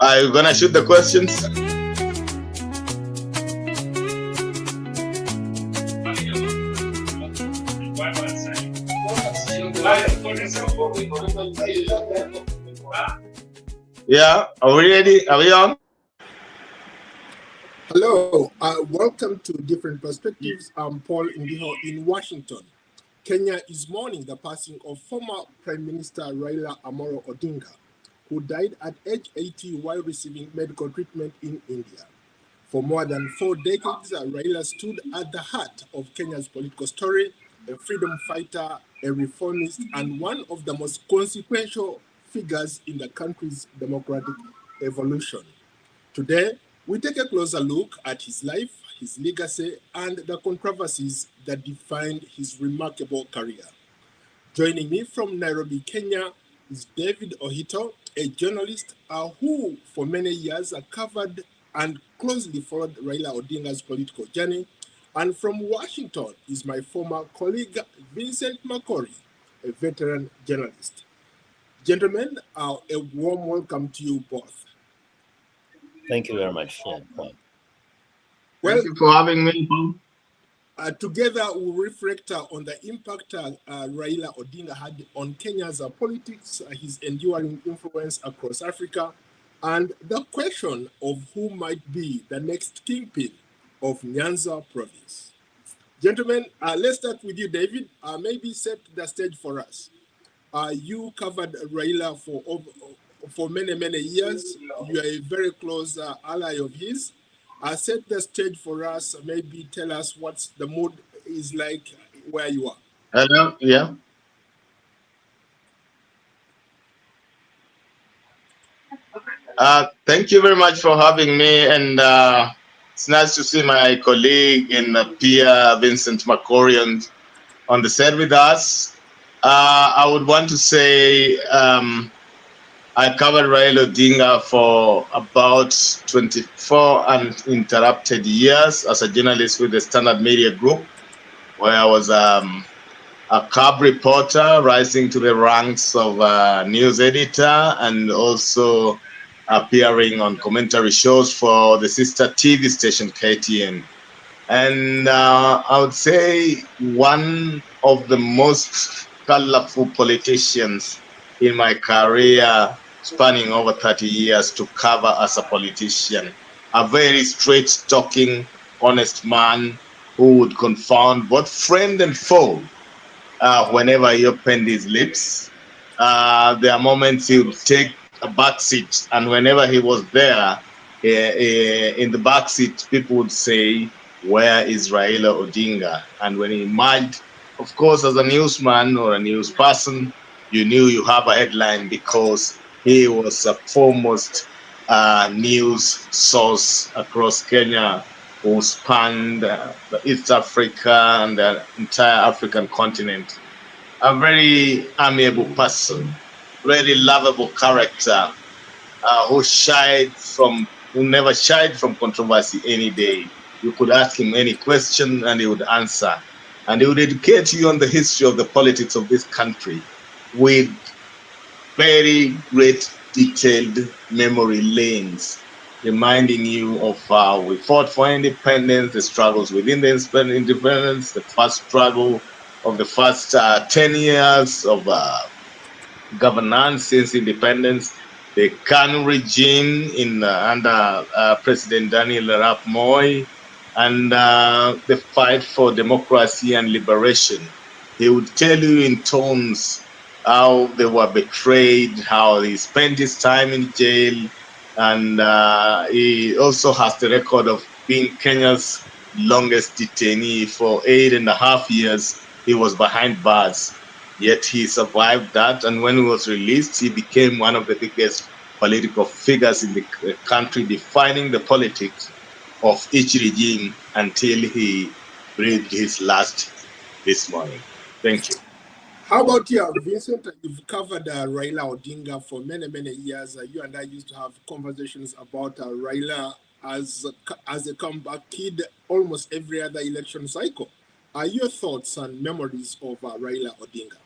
Are you gonna shoot the questions? Yeah, are we ready? Are we on? Hello, welcome to Different Perspectives. I'm Paul Indiho in Washington. Kenya is mourning the passing of former Prime Minister Raila Odinga, who died at age 80 while receiving medical treatment in India. For more than 4 decades, Raila stood at the heart of Kenya's political story, a freedom fighter, a reformist, and one of the most consequential figures in the country's democratic evolution. Today, we take a closer look at his life, his legacy, and the controversies that defined his remarkable career. Joining me from Nairobi, Kenya, is David Ohito, a journalist who for many years covered and closely followed Raila Odinga's political journey. And from Washington is my former colleague, Vincent Makori, a veteran journalist. Gentlemen, a warm welcome to you both. Thank you very much, Paul. Well, thank you for having me, Paul. Together, we'll reflect on the impact Raila Odinga had on Kenya's politics, his enduring influence across Africa, and the question of who might be the next kingpin of Nyanza province. Gentlemen, let's start with you, David. Maybe set the stage for us. You covered Raila for many years. You are a very close ally of his. Set the stage for us. Maybe tell us what the mood is like where you are. Hello, yeah. Thank you very much for having me, and it's nice to see my colleague and peer Vincent Makori on the set with us. I would want to say I covered Raila Odinga for about 24 uninterrupted years as a journalist with the Standard Media Group, where I was a cub reporter rising to the ranks of news editor and also appearing on commentary shows for the sister TV station KTN. And I would say one of the most colorful politicians in my career, spanning over 30 years to cover as a politician. A very straight-talking, honest man who would confound both friend and foe whenever he opened his lips. There are moments he would take a back seat, and whenever he was there in the back seat, people would say, "Where is Raila Odinga?" And when he emerged, of course, as a newsman or a news person, you knew you have a headline because he was a foremost news source across Kenya who spanned the East Africa and the entire African continent. A very amiable person, very lovable character who never shied from controversy any day. You could ask him any question and he would answer. And he would educate you on the history of the politics of this country with very great detailed memory lanes, reminding you of how we fought for independence, the struggles within the independence, the first struggle of the first 10 years of governance since independence, the KANU regime under President Daniel Arap Moi, and the fight for democracy and liberation. He would tell you in tones how they were betrayed, how he spent his time in jail, and he also has the record of being Kenya's longest detainee. For 8.5 years. He was behind bars, yet he survived that, and when he was released, he became one of the biggest political figures in the country, defining the politics of each regime until he breathed his last this morning. Thank you. How about you, Vincent? You've covered Raila Odinga for many years. You and I used to have conversations about Raila as a comeback kid almost every other election cycle. Your thoughts and memories of Raila Odinga?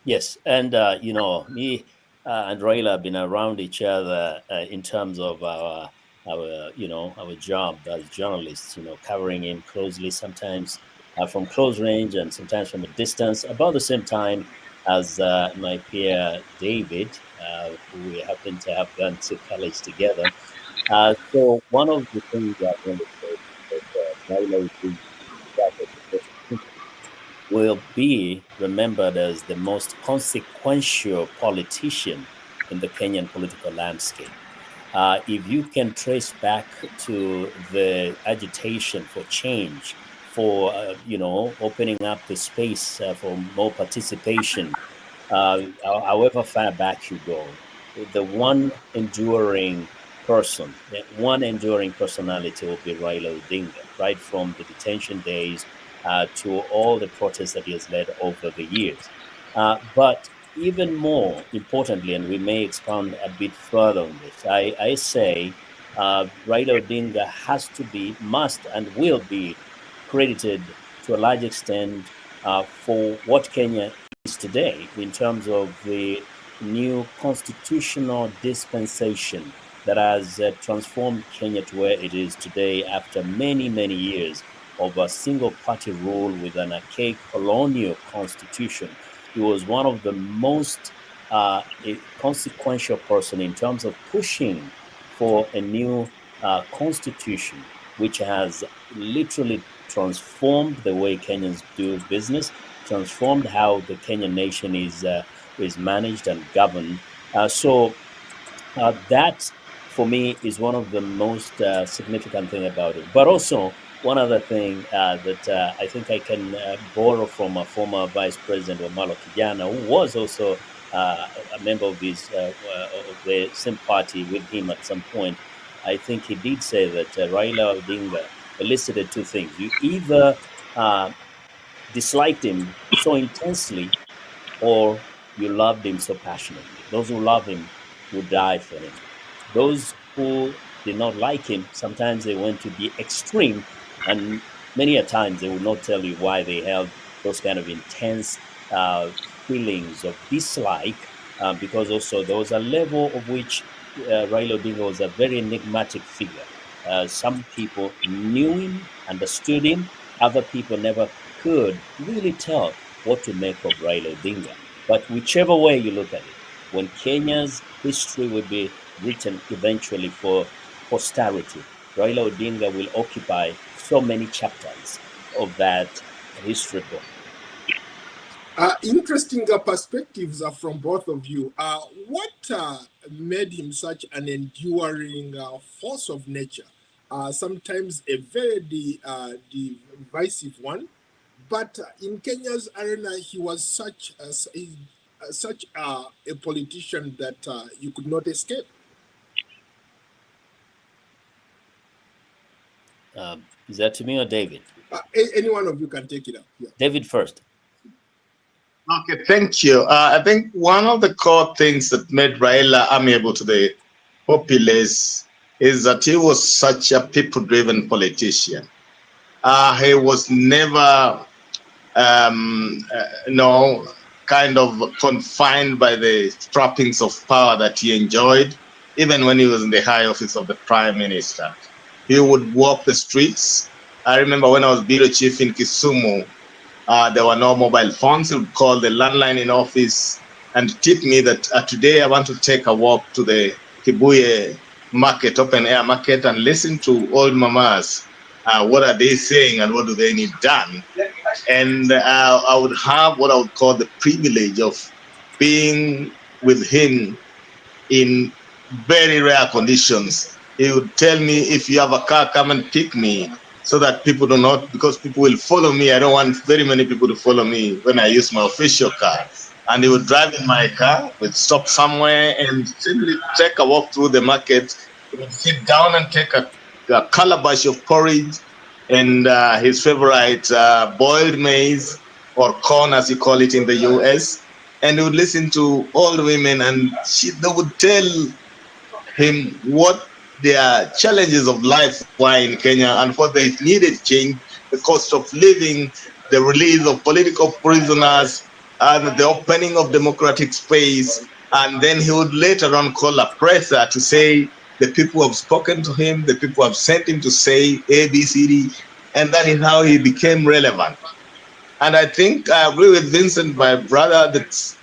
Yes, and and Raila have been around each other in terms of our job as journalists, covering him closely, sometimes from close range and sometimes from a distance, about the same time as my peer David, who we happen to have gone to college together. So one of the things I want to say is that Raila Odinga will be remembered as the most consequential politician in the Kenyan political landscape. If you can trace back to the agitation for change, for opening up the space for more participation, however far back you go, the one enduring personality will be Raila Odinga, right from the detention days to all the protests that he has led over the years. But even more importantly, and we may expand a bit further on this, I say Raila Odinga must, and will be credited to a large extent for what Kenya is today in terms of the new constitutional dispensation that has transformed Kenya to where it is today after many, many years of a single party rule with an archaic colonial constitution. He was one of the most consequential person in terms of pushing for a new constitution, which has literally transformed the way Kenyans do business, transformed how the Kenyan nation is managed and governed. So that, for me, is one of the most significant thing about it. But also one other thing that I think I can borrow from a former Vice President Omalo Kijana, who was also a member of of the same party with him at some point. I think he did say that Raila Odinga elicited two things: you either uh, disliked him so intensely, or you loved him so passionately. Those who love him would die for him. Those who did not like him, sometimes they went to the extreme, and many a times they would not tell you why they held those kind of intense feelings of dislike, because also there was a level of which Raila Odinga was a very enigmatic figure. Some people knew him, understood him. Other people never could really tell what to make of Raila Odinga. But whichever way you look at it, when Kenya's history will be written eventually for posterity, Raila Odinga will occupy so many chapters of that history book. Interesting perspectives from both of you. What made him such an enduring force of nature? Sometimes a very divisive one, but in Kenya's arena, he was such a politician that you could not escape. Is that to me or David? Any one of you can take it up. Yeah. David first. Okay, thank you. I think one of the core things that made Raila amiable to the populace is that he was such a people-driven politician. He was never, kind of confined by the trappings of power that he enjoyed, even when he was in the high office of the prime minister. He would walk the streets. I remember when I was bureau chief in Kisumu, there were no mobile phones. He would call the landline in office and tip me that today I want to take a walk to the Kibuye market, open air market, and listen to old mamas. What are they saying and what do they need done? And I would have what I would call the privilege of being with him in very rare conditions. He would tell me, if you have a car, come and pick me, so that people do not, because people will follow me. I don't want very many people to follow me when I use my official car. And he would drive in my car, would stop somewhere and simply take a walk through the market. He would sit down and take a calabash of porridge and his favorite boiled maize, or corn as you call it in the US. And he would listen to all the women, and they would tell him what their challenges of life were in Kenya and what they needed change: the cost of living, the release of political prisoners, and the opening of democratic space, And then he would later on call a presser to say the people have spoken to him, the people have sent him to say A, B, C, D, and that is how he became relevant. And I think I agree with Vincent, my brother, that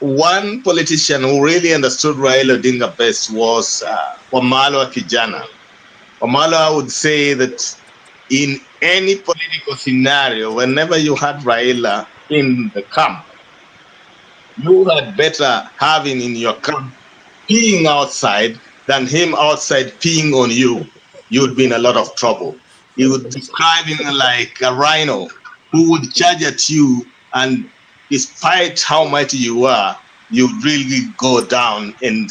one politician who really understood Raila Odinga best was Wamalo Kijana. Wamalo would say that in any political scenario, whenever you had Raila in the camp, you had better have him in your camp peeing outside than him outside peeing on you. You'd be in a lot of trouble. He would describe him like a rhino who would charge at you, and despite how mighty you are, you'd really go down. And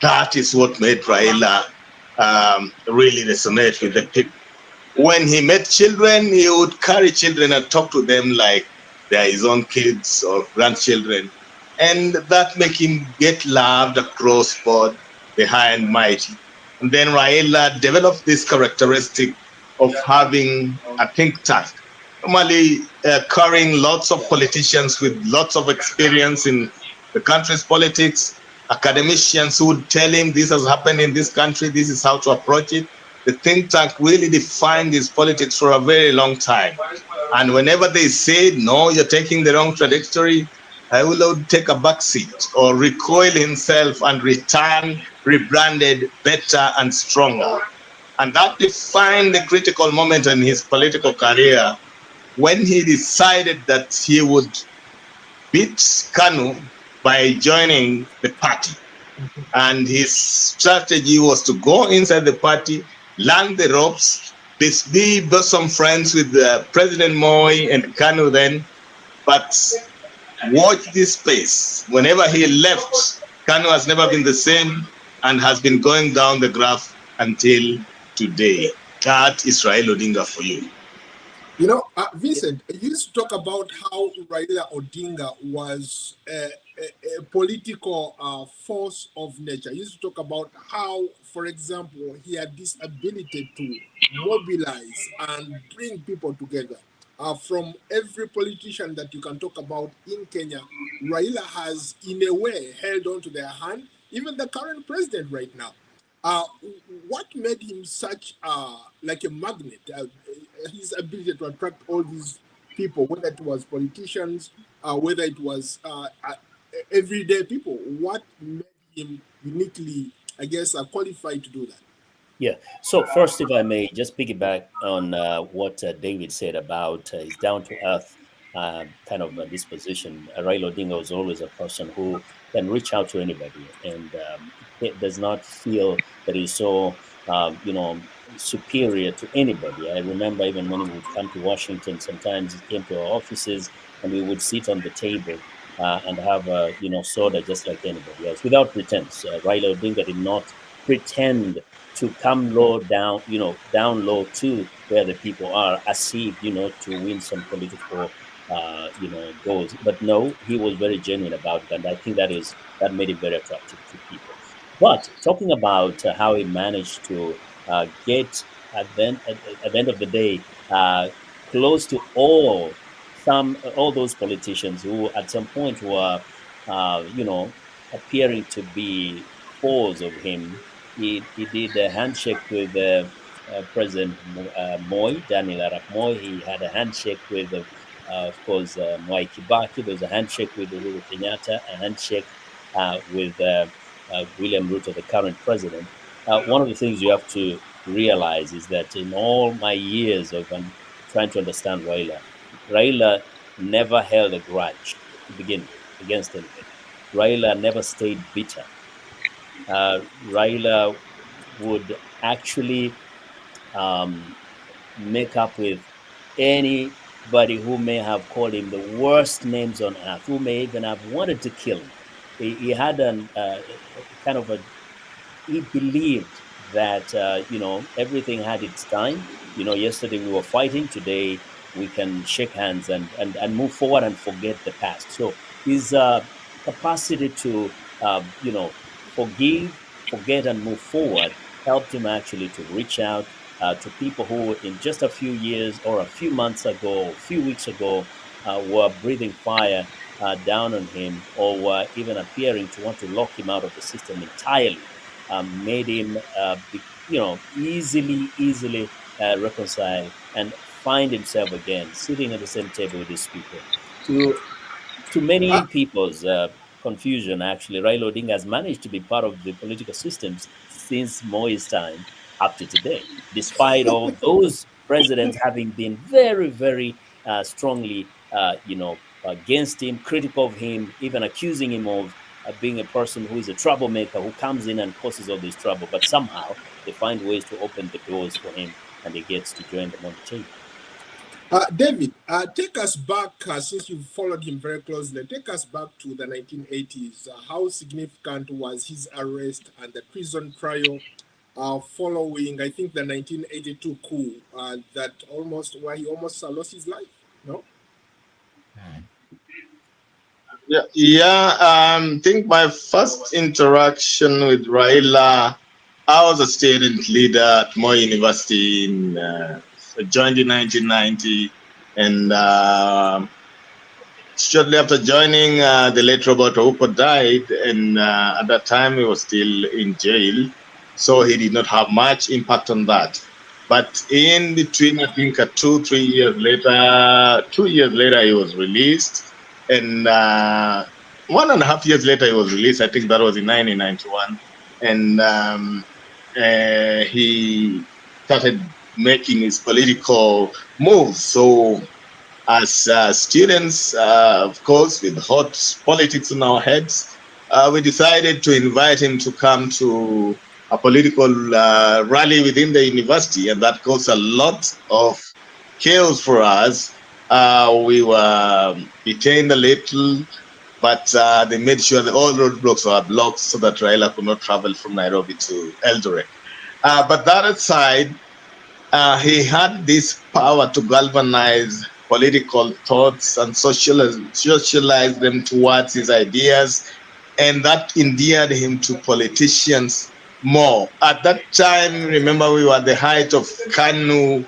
that is what made Raila really resonate with the people. When he met children, he would carry children and talk to them like they're his own kids or grandchildren. And that make him get loved across board, the high and mighty. And then Raila developed this characteristic of having a think tank, normally carrying lots of politicians with lots of experience in the country's politics, academicians who would tell him this has happened in this country, this is how to approach it. The think tank really defined his politics for a very long time. And whenever they said, no, you're taking the wrong trajectory, I will take a back seat or recoil himself and return rebranded better and stronger. And that defined the critical moment in his political career when he decided that he would beat Kanu by joining the party. And his strategy was to go inside the party, learn the ropes, be bosom friends with President Moi and Kanu then, but watch this space. Whenever he left, Kanu has never been the same and has been going down the graph until today. That is Raila Odinga for you. You know, Vincent, you used to talk about how Raila Odinga was a political force of nature. You used to talk about how, for example, he had this ability to mobilize and bring people together. From every politician that you can talk about in Kenya, Raila has, in a way, held on to their hand. Even the current president right now. Uh, what made him such like a magnet? His ability to attract all these people, whether it was politicians, whether it was everyday people. What made him uniquely, I guess, qualified to do that? Yeah. So first, if I may, just piggyback on what David said about his down-to-earth kind of disposition. Raila Odinga was always a person who can reach out to anybody and does not feel that he's so, superior to anybody. I remember even when he would come to Washington, sometimes he came to our offices and we would sit on the table and have a, soda just like anybody else without pretense. Raila Odinga did not pretend to come low down, down low to where the people are, as if, to win some political, goals. But no, he was very genuine about it, and I think that made it very attractive to people. But talking about how he managed to get at the end of the day close to all those politicians who at some point were, appearing to be foes of him. He did a handshake with President Moi, Daniel Arap Moi. He had a handshake with, of course, Mwai Kibaki. There was a handshake with Uhuru Kenyatta, a handshake with William Ruto, the current president. One of the things you have to realize is that in all my years of trying to understand Raila never held a grudge to begin with against anybody. Raila never stayed bitter. Raila would actually make up with anybody who may have called him the worst names on earth, who may even have wanted to kill him. He had kind of a he believed that everything had its time. Yesterday we were fighting, today we can shake hands and move forward and forget the past. So his capacity to forgive, forget, and move forward helped him actually to reach out to people who, in just a few years or a few months ago, a few weeks ago, were breathing fire down on him, or were even appearing to want to lock him out of the system entirely, made him, easily reconcile and find himself again sitting at the same table with his people. To Uh, many people's confusion, actually, Raila Odinga has managed to be part of the political systems since Moi's time up to today, despite all those presidents having been very, very strongly, against him, critical of him, even accusing him of being a person who is a troublemaker who comes in and causes all this trouble. But somehow they find ways to open the doors for him, and he gets to join them on the table. David, take us back, since you followed him very closely, take us back to the 1980s. How significant was his arrest and the prison trial following, I think, the 1982 coup where he almost lost his life? No? I think my first interaction with Raila, I was a student leader at Moi University I joined in 1990, and shortly after joining, the late Robert Ouko died, and at that time he was still in jail, so he did not have much impact on that. But in between, I think 2 years later, he was released, and 1.5 years later, he was released. I think that was in 1991, and he started making his political moves. So as students, of course, with hot politics in our heads, we decided to invite him to come to a political rally within the university, and that caused a lot of chaos for us. We were detained a little, but they made sure that all roadblocks were blocked so that Raila could not travel from Nairobi to Eldoret. But that aside, he had this power to galvanize political thoughts and socialize them towards his ideas, and that endeared him to politicians more. At that time, remember, we were at the height of Kanu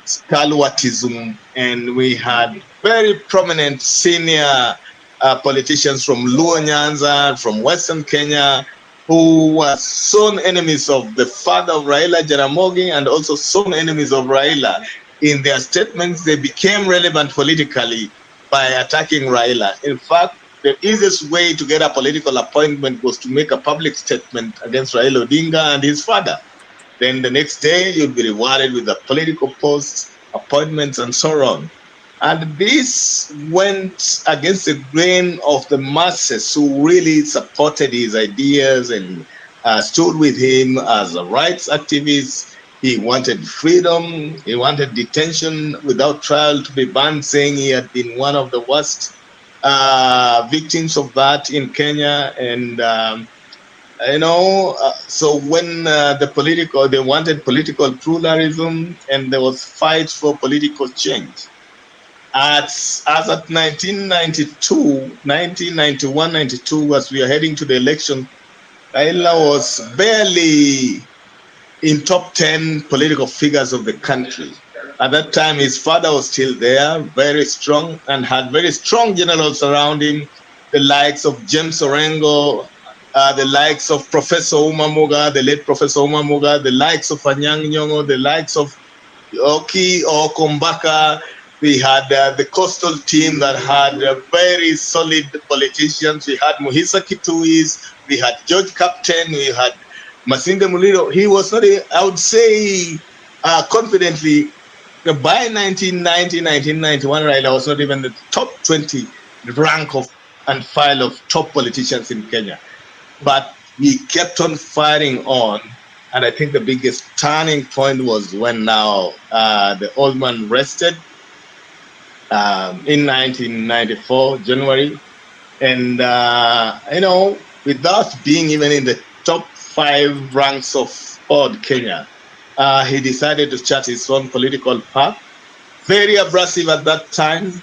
stalwartism, and we had very prominent senior politicians from Luo Nyanza, from Western Kenya, who were sworn enemies of the father of Raila, Jaramogi, and also sworn enemies of Raila. In their statements, they became relevant politically by attacking Raila. In fact, the easiest way to get a political appointment was to make a public statement against Raila Odinga and his father. Then the next day, you'll be rewarded with a political post, appointments, and so on. And this went against the grain of the masses who really supported his ideas and stood with him as a rights activist. He wanted freedom. He wanted detention without trial to be banned, saying he had been one of the worst victims of that in Kenya. And so when they wanted political pluralism, and there was fight for political change. As at 1991, 92, as we are heading to the election, Raila was barely in top 10 political figures of the country. At that time, his father was still there, very strong, and had very strong generals around him, the likes of James Orengo, the likes of Professor Umamuga, the late Professor Umamuga, the likes of Anyang' Nyong'o, the likes of Oki or Kombaka. We had the coastal team that had very solid politicians. We had Muhisa Kituis, we had George Captain, we had Masinde Muliro. He was not, I would say, confidently, by 1990, 1991, Raila was not even the top 20 rank of and file of top politicians in Kenya. But he kept on fighting on. And I think the biggest turning point was when now the old man rested in 1994, January. And, without being even in the top 5 ranks of Ford Kenya, he decided to start his own political path. Very abrasive at that time.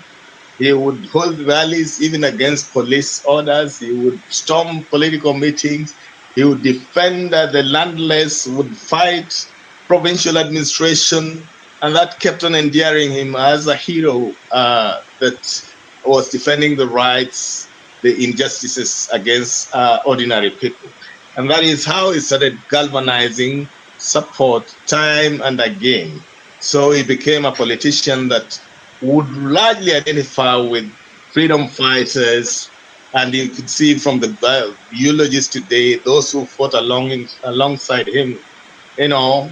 He would hold rallies even against police orders. He would storm political meetings. He would defend the landless, would fight provincial administration, and that kept on endearing him as a hero that was defending the rights, the injustices against ordinary people. And that is how he started galvanizing support time and again. So he became a politician that would largely identify with freedom fighters. And you could see from the eulogies today, those who fought alongside him, you know,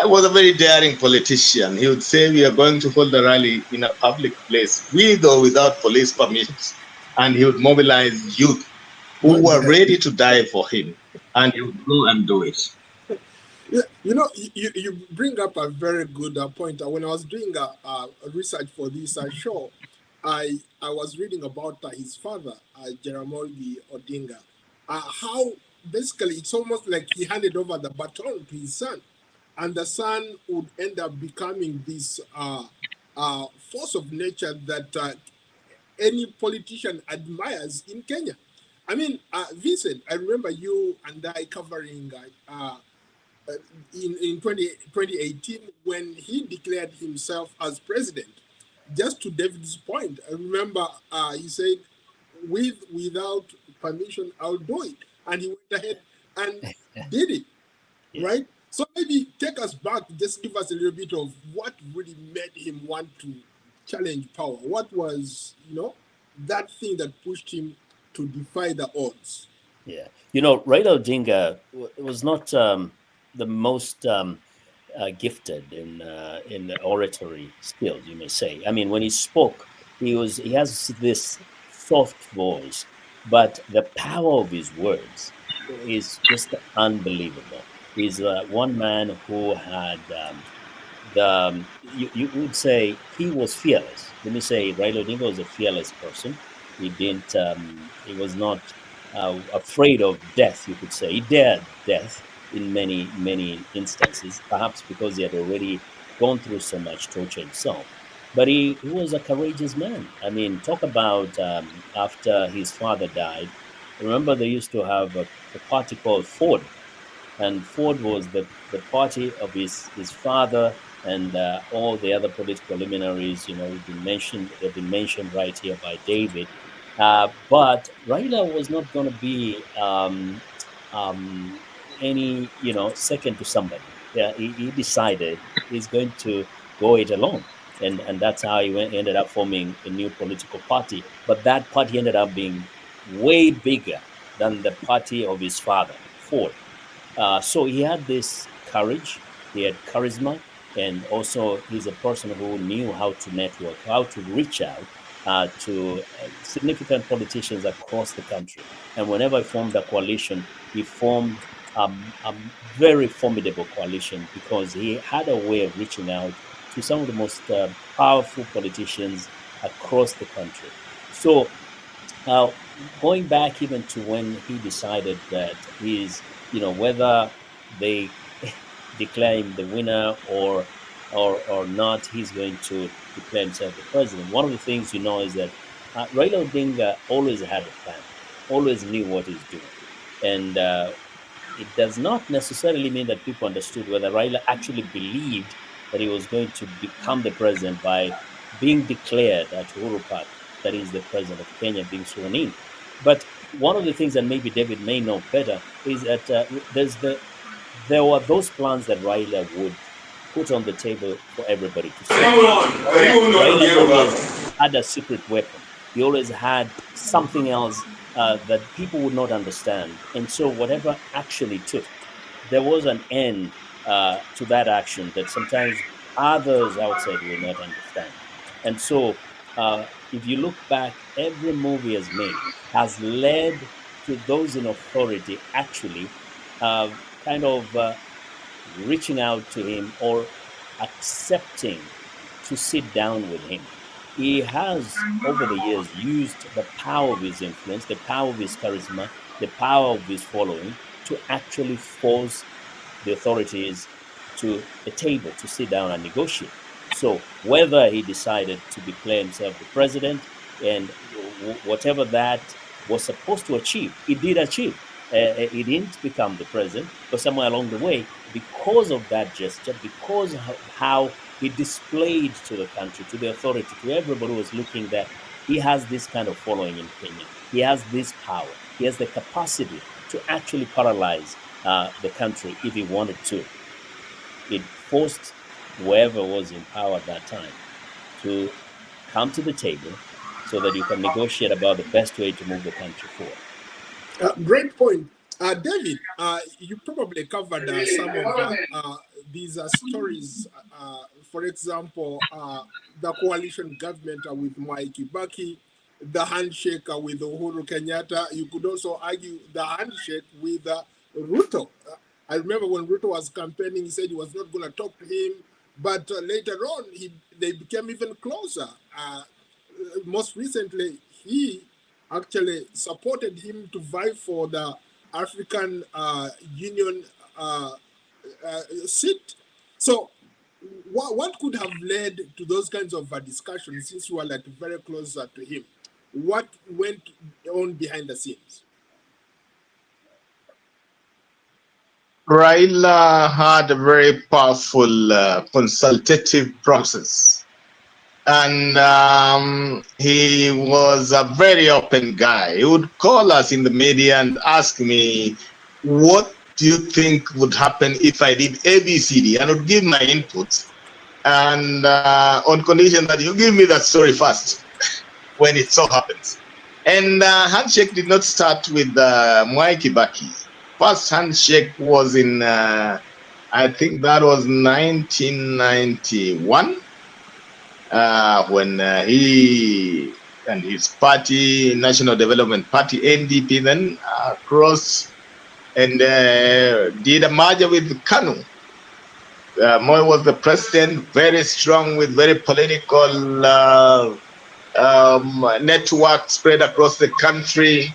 I was a very daring politician. He would say, we are going to hold a rally in a public place, with or without police permissions. And he would mobilize youth who were ready to die for him. And he would go and do it. Yeah, you bring up a very good point. When I was doing research for this show, I was reading about his father, Jaramogi Odinga. How basically it's almost like he handed over the baton to his son, and the son would end up becoming this force of nature that any politician admires in Kenya. I mean, Vincent, I remember you and I covering uh, in 2018 when he declared himself as president. Just to David's point, I remember he said, without permission, I'll do it. And he went ahead and did it, Yes. right? So maybe take us back, just give us a little bit of what really made him want to challenge power. What was, that thing that pushed him to defy the odds? Yeah. Raila Odinga was not the most gifted in the oratory skills, you may say. I mean, when he spoke, he has this soft voice, but the power of his words is just unbelievable. He's one man who had you would say he was fearless. Let me say, Raila Odinga was a fearless person. He was not afraid of death. You could say he dared death in many instances, perhaps because he had already gone through so much torture himself. But he was a courageous man. I mean, talk about after his father died. Remember, they used to have a party called Ford, and Ford was the party of his father, and all the other political luminaries. They've been mentioned right here by David. But Raila was not going to be um, any second to somebody. Yeah, he decided he's going to go it alone, and that's how ended up forming a new political party. But that party ended up being way bigger than the party of his father, Ford. So he had this courage, he had charisma, and also he's a person who knew how to network, how to reach out to significant politicians across the country. And whenever he formed a coalition, he formed a very formidable coalition because he had a way of reaching out to some of the most powerful politicians across the country. So uh, going back even to when he decided that whether they declare him the winner or not, he's going to declare himself the president. One of the things is that Raila Odinga always had a plan, always knew what he's doing, and it does not necessarily mean that people understood whether Raila actually believed that he was going to become the president by being declared at Uhuru Park, that is the president of Kenya, being sworn in. But one of the things that maybe David may know better is that there were those plans that Raila would put on the table for everybody to see. Raila always had a secret weapon. He always had something else that people would not understand. And so, whatever action he took, there was an end to that action that sometimes others outside will not understand. And so, if you look back, every move he has made has led to those in authority actually uh, kind of reaching out to him or accepting to sit down with him. He has, over the years, used the power of his influence, the power of his charisma, the power of his following to actually force the authorities to the table to sit down and negotiate. So, whether he decided to declare himself the president and whatever that was supposed to achieve, he did achieve. He didn't become the president, but somewhere along the way, because of that gesture, because of how he displayed to the country, to the authority, to everybody who was looking, that he has this kind of following in Kenya. He has this power. He has the capacity to actually paralyze the country if he wanted to. It forced whoever was in power at that time to come to the table so that you can negotiate about the best way to move the country forward. Great point. David, you probably covered some of these stories. For example, the coalition government with Mwai Kibaki, the handshake with Uhuru Kenyatta. You could also argue the handshake with Ruto. I remember when Ruto was campaigning, he said he was not going to talk to him, but later on, they became even closer. Most recently, he actually supported him to vie for the African Union seat. So, what could have led to those kinds of discussions since you were like very close to him? What went on behind the scenes? Raila had a very powerful consultative process, and he was a very open guy. He would call us in the media and ask me, what do you think would happen if I did ABCD? And I would give my input, and on condition that you give me that story first when it so happens. And handshake did not start with Mwai Kibaki. First handshake was in, I think that was 1991, when he and his party, National Development Party, NDP, then crossed and did a merger with KANU. Moi was the president, very strong with very political network spread across the country.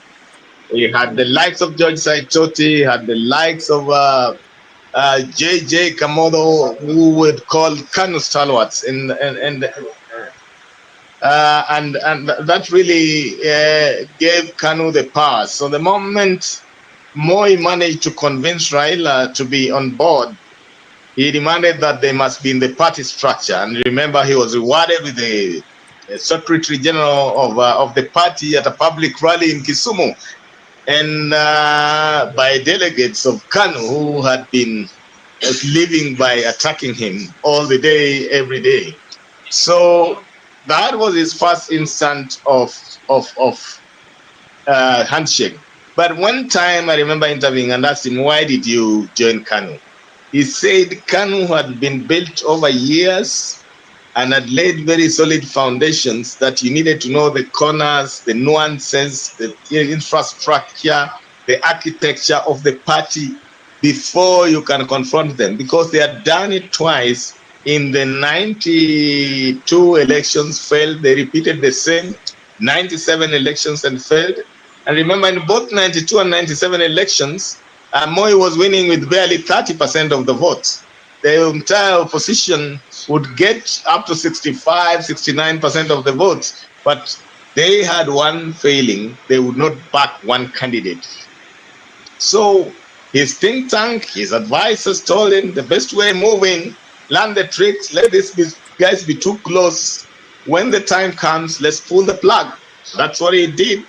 He had the likes of George Saitoti, had the likes of J.J. Kamodo, who would call KANU stalwarts, and that really gave KANU the power. So the moment Moi managed to convince Raila to be on board, he demanded that they must be in the party structure. And remember, he was rewarded with the Secretary General of the party at a public rally in Kisumu, and by delegates of KANU who had been living by attacking him all the day, every day. So that was his first instance of handshake. But one time I remember interviewing and asked him, why did you join KANU? He said KANU had been built over years and had laid very solid foundations that you needed to know the corners, the nuances, the infrastructure, the architecture of the party before you can confront them, because they had done it twice. In the 92 elections failed, they repeated the same 97 elections and failed. And remember, in both 92 and 97 elections, Moi was winning with barely 30% of the votes. The entire opposition would get up to 65, 69% of the votes, but they had one failing: they would not back one candidate. So his think tank, his advisors told him the best way moving, learn the tricks, let these guys be too close. When the time comes, let's pull the plug. That's what he did.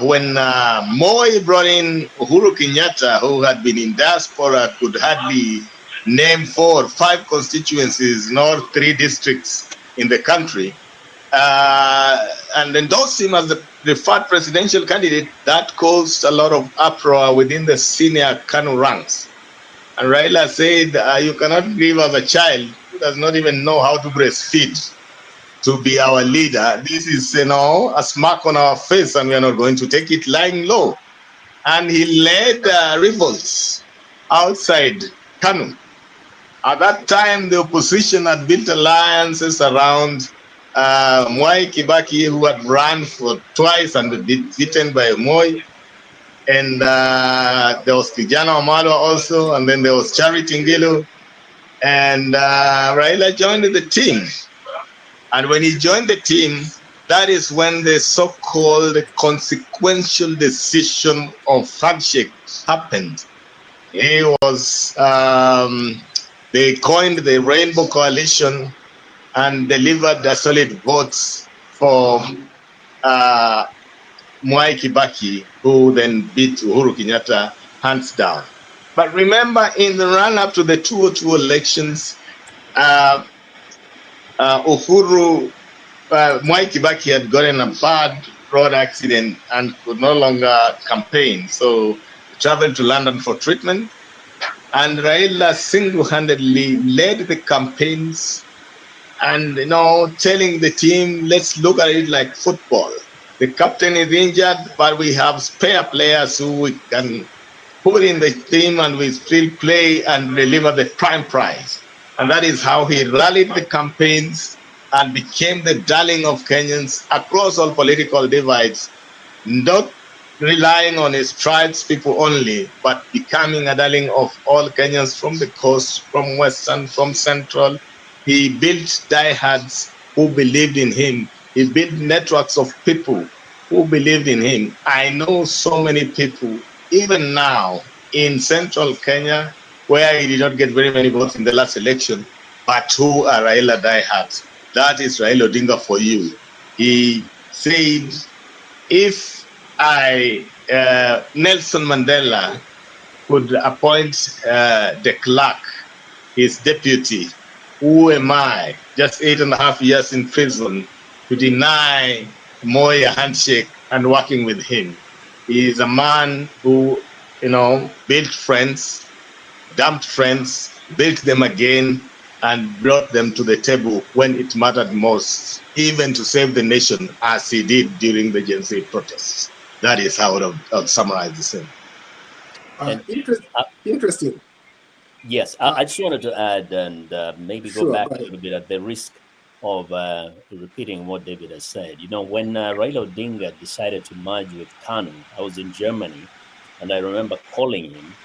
When Moi brought in Uhuru Kenyatta, who had been in diaspora, could hardly name 4 or 5 constituencies, nor 3 districts in the country, and endorsed him as the preferred presidential candidate, that caused a lot of uproar within the senior KANU ranks. And Raila said, you cannot give us a child who does not even know how to breastfeed to be our leader. This is, a smack on our face, and we are not going to take it lying low. And he led revolts outside KANU. At that time, the opposition had built alliances around Mwai Kibaki, who had run for twice and beaten by Moi. And there was Kijana Amalo also, and then there was Charity Ngilu. And Raila joined the team. And when he joined the team, that is when the so-called consequential decision of handshake happened. He was, they coined the Rainbow Coalition and delivered the solid votes for Mwai Kibaki, who then beat Uhuru Kenyatta hands down. But remember, in the run-up to the 2002 elections, Mwai Kibaki had gotten a bad road accident and could no longer campaign. So he traveled to London for treatment. And Raila single-handedly led the campaigns and, telling the team, let's look at it like football. The captain is injured, but we have spare players who we can put in the team and we still play and deliver the prime prize. And that is how he rallied the campaigns and became the darling of Kenyans across all political divides, not relying on his tribes people only, but becoming a darling of all Kenyans from the coast, from western, from central. He built diehards who believed in him. He built networks of people who believed in him. I know so many people, even now in central Kenya, where he did not get very many votes in the last election, but who are Raila diehards. That is Raila Odinga for you. He said, if Nelson Mandela could appoint de Klerk, his deputy, who am I, just 8.5 years in prison, to deny Moi a handshake and working with him? He is a man who, built friends, dumped friends, built them again, and brought them to the table when it mattered most, even to save the nation, as he did during the Gen Z protests. That is how I would summarize the same. Interesting. Yes, I just wanted to add and maybe go Sure, back go a little bit at the risk of repeating what David has said. When Raila Odinga decided to merge with Kanu, I was in Germany, and I remember calling him.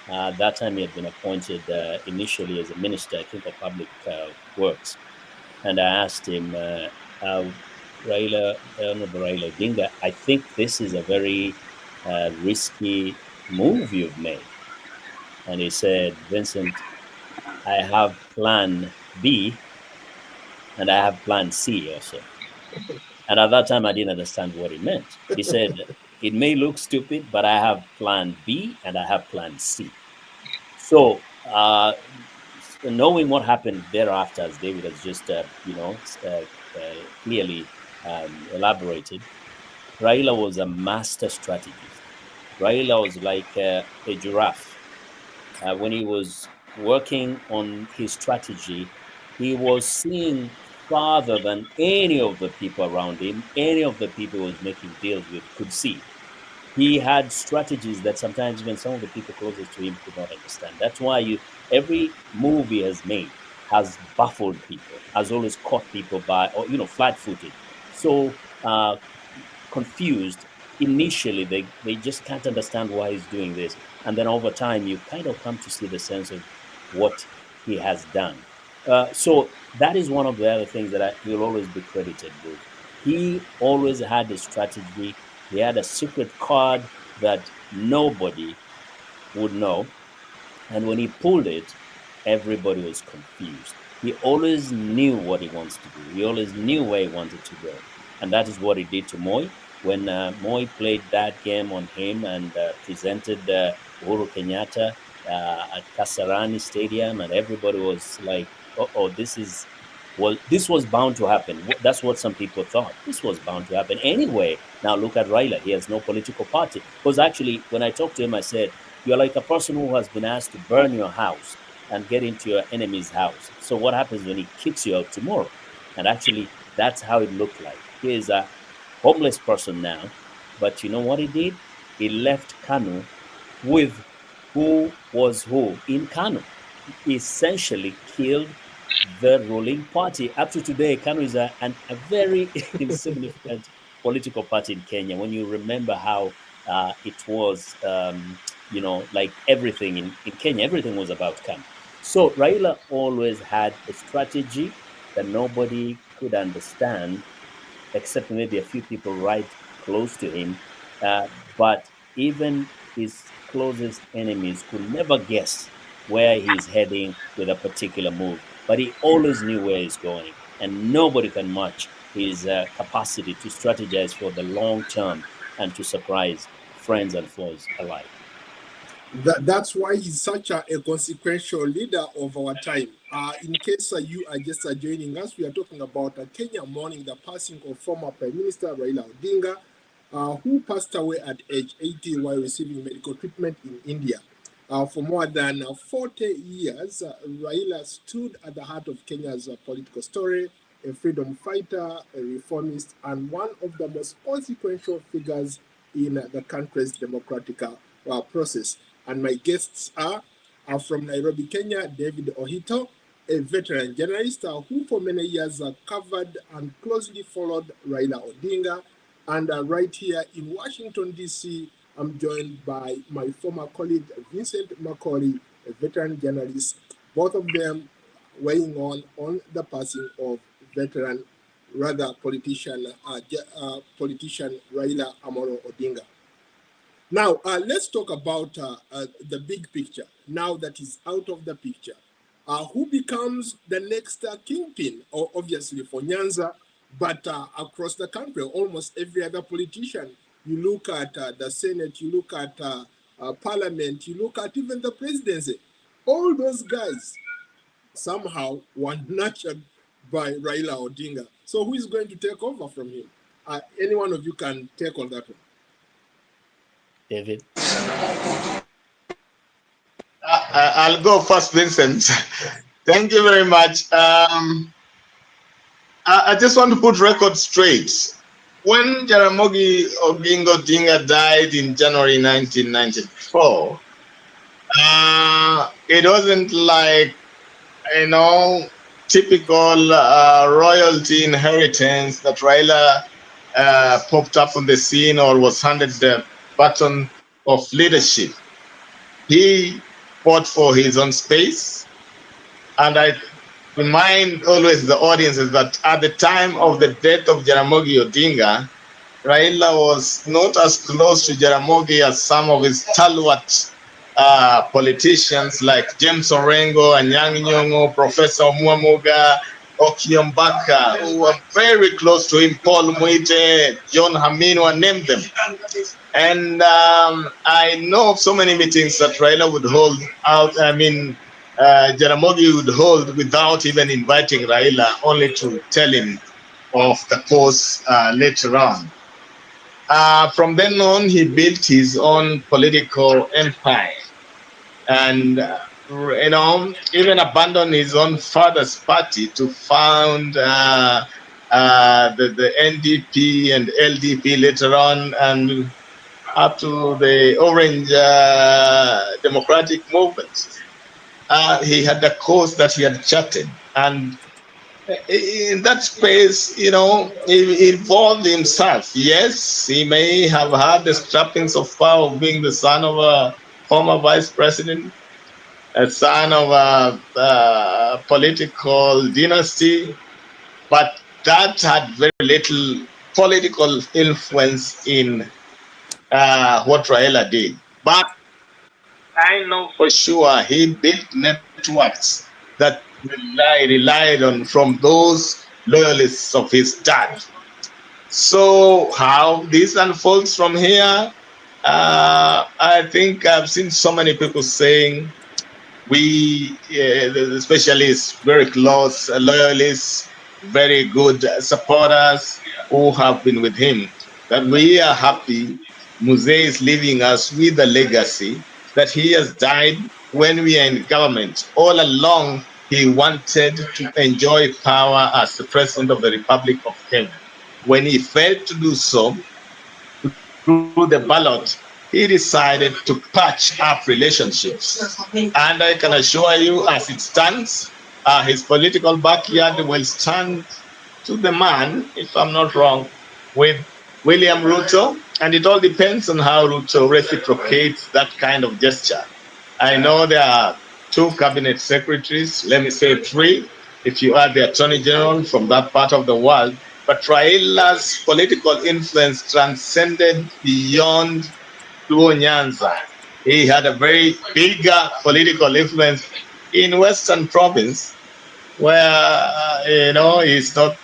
That time he had been appointed initially as a minister, I think, of public works. And I asked him, Honorable Raila Odinga, I think this is a very risky move you've made. And he said, Vincent, I have plan B and I have plan C also. And at that time, I didn't understand what he meant. He said, it may look stupid, but I have plan B and I have plan C. So, knowing what happened thereafter, as David has just, clearly elaborated, Raila was a master strategist. Raila was like a giraffe. When he was working on his strategy, he was seeing farther than any of the people around him, any of the people he was making deals with could see. He had strategies that sometimes even some of the people closest to him could not understand. That's why every move he has made has baffled people, has always caught people by, or flat-footed, so confused. Initially, they just can't understand why he's doing this, and then over time, you kind of come to see the sense of what he has done. So that is one of the other things that he'll always be credited with. He always had a strategy. He had a secret card that nobody would know. And when he pulled it, everybody was confused. He always knew what he wants to do. He always knew where he wanted to go. And that is what he did to Moi. When Moi played that game on him and presented Uhuru Kenyatta at Kasarani Stadium, and everybody was like, oh, this was bound to happen. That's what some people thought. This was bound to happen anyway. Now look at Raila. He has no political party. Because actually, when I talked to him, I said, you're like a person who has been asked to burn your house and get into your enemy's house. So what happens when he kicks you out tomorrow? And actually, that's how it looked like. He is a homeless person now. But you know what he did? He left Kanu with who was who in Kanu. He essentially killed the ruling party. Up to today, Kanu is a very insignificant political party in Kenya. When you remember how it was, like everything in Kenya, everything was about Kanu. So Raila always had a strategy that nobody could understand, except maybe a few people right close to him. But even his closest enemies could never guess where he's heading with a particular move. But he always knew where he's going, and nobody can match his capacity to strategize for the long term and to surprise friends and foes alike. That's why he's such a consequential leader of our time. In case you are just joining us, we are talking about Kenya mourning the passing of former Prime Minister Raila Odinga, who passed away at age 80 while receiving medical treatment in India. For more than 40 years, Raila stood at the heart of Kenya's political story, a freedom fighter, a reformist, and one of the most consequential figures in the country's democratic process. And my guests are from Nairobi, Kenya, David Ohito, a veteran journalist who for many years covered and closely followed Raila Odinga. And right here in Washington, D.C., I'm joined by my former colleague, Vincent Macaulay, a veteran journalist, both of them weighing on the passing of veteran, rather politician Raila Amolo Odinga. Now, let's talk about the big picture. Now that he's out of the picture, who becomes the next kingpin? Obviously for Nyanza, but across the country, almost every other politician. You look at the Senate, you look at Parliament, you look at even the presidency. All those guys somehow were nurtured by Raila Odinga. So who is going to take over from him? Any one of you can take on that one. David? I'll go first, Vincent. Thank you very much. I just want to put record straight. When Jaramogi Oginga Odinga died in January 1994, it wasn't like, typical royalty inheritance that Raila popped up on the scene or was handed the baton of leadership. He fought for his own space. And I remind always the audiences that at the time of the death of Jaramogi Odinga, Raila was not as close to Jaramogi as some of his stalwart politicians like James Orengo, Anyang' Nyong'o, Professor Muamuga, Okiombaka, who were very close to him, Paul Muite, John Hamino, and name them. And I know of so many meetings that Raila would hold out, Jaramogi would hold without even inviting Raila, only to tell him of the course later on. From then on, he built his own political empire and, even abandoned his own father's party to found the NDP and LDP later on, and up to the Orange Democratic Movement. He had a course that he had charted, and in that space, he involved himself. Yes, he may have had the trappings of power of being the son of a former vice president, a son of a political dynasty, but that had very little political influence in what Raila did. But I know for sure he built networks that relied on from those loyalists of his dad. So how this unfolds from here, I think I've seen so many people saying we, the specialists, very close loyalists, very good supporters who have been with him, that we are happy Muzee is leaving us with a legacy that he has died when we are in government. All along, he wanted to enjoy power as the president of the Republic of Kenya. When he failed to do so, through the ballot, he decided to patch up relationships. And I can assure you, as it stands, his political backyard will stand to the man, if I'm not wrong, with William Ruto. And it all depends on how Ruto reciprocates that kind of gesture. I know there are 2 cabinet secretaries, let me say 3, if you add the attorney general from that part of the world. But Raila's political influence transcended beyond Luo Nyanza. He had a very bigger political influence in Western Province, where he's not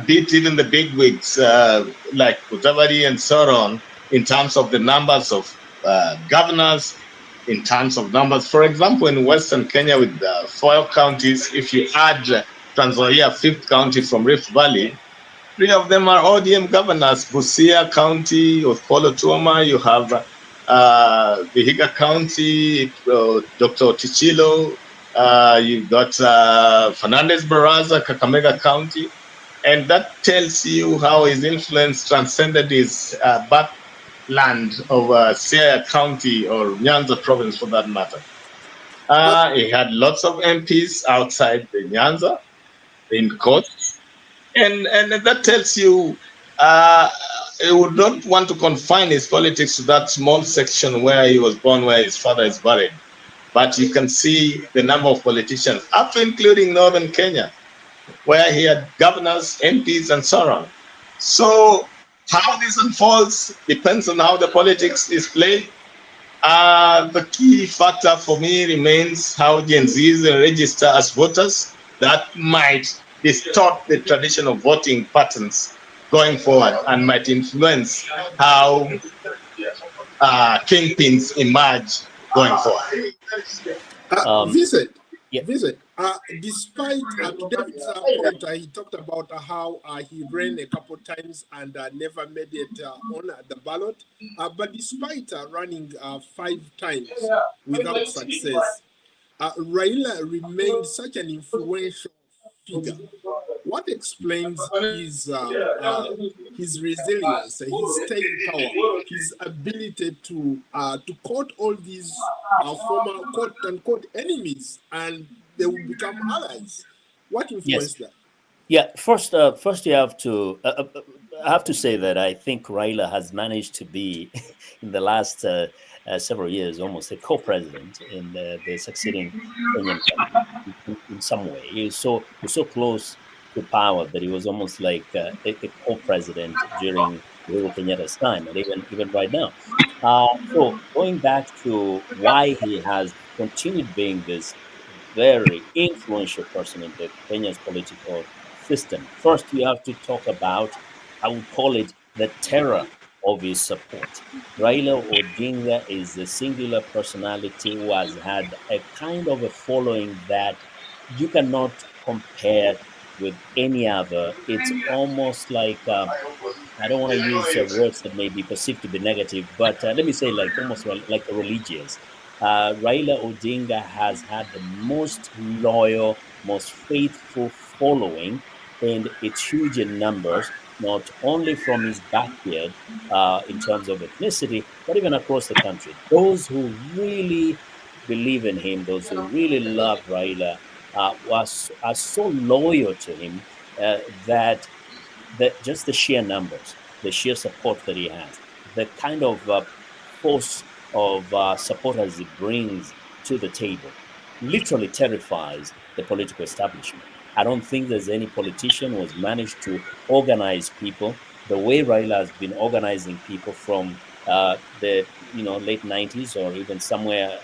beat even the big wigs like Mudavadi and so on in terms of the numbers of governors, in terms of numbers. For example, in Western Kenya with 4 counties, if you add Trans Nzoia, fifth county from Rift Valley, three of them are ODM governors. Busia County with Polo Tuoma, you have Vihiga County, Dr. Tichilo, you've got Fernandez Baraza, Kakamega County, and that tells you how his influence transcended his backland of Siaya County or Nyanza province for that matter. Uh, He had lots of MPs outside the Nyanza in court, and that tells you he would not want to confine his politics to that small section where he was born, where his father is buried. But you can see the number of politicians, up to including northern Kenya, where he had governors, MPs, and so on. So how this unfolds depends on how the politics is played. The key factor for me remains how Gen Zs register as voters. That might distort the traditional voting patterns going forward and might influence how kingpins emerge going forward. Um, Vincent, yeah, despite to David's point, he talked about how he ran a couple times and never made it on the ballot. But despite running 5 times without success, Raila remained such an influential figure. What explains his resilience, his staying power, his ability to court all these former quote unquote enemies, and they will become allies? What yes. influenced that? Yeah, first you have to. I have to say that I think Raila has managed to be, in the last several years, almost a co-president in the succeeding Kenyan government in some way. He was so close to power that he was almost like a co-president during Uhuru Kenyatta's time, and even right now. So going back to why he has continued being this very influential person in the Kenya's political system. First, you have to talk about, I would call it, the terror of his support. Raila Odinga is a singular personality who has had a kind of a following that you cannot compare with any other. It's almost like I don't want to use words that may be perceived to be negative, but let me say like almost like a religious. Raila Odinga has had the most loyal, most faithful following, and it's huge in numbers, not only from his backyard in terms of ethnicity, but even across the country. Those who really believe in him, those who really love Raila, are so loyal to him that just the sheer numbers, the sheer support that he has, the kind of force of supporters he brings to the table, literally terrifies the political establishment. I don't think there's any politician who has managed to organize people the way Raila has been organizing people from the late 90s or even somewhere,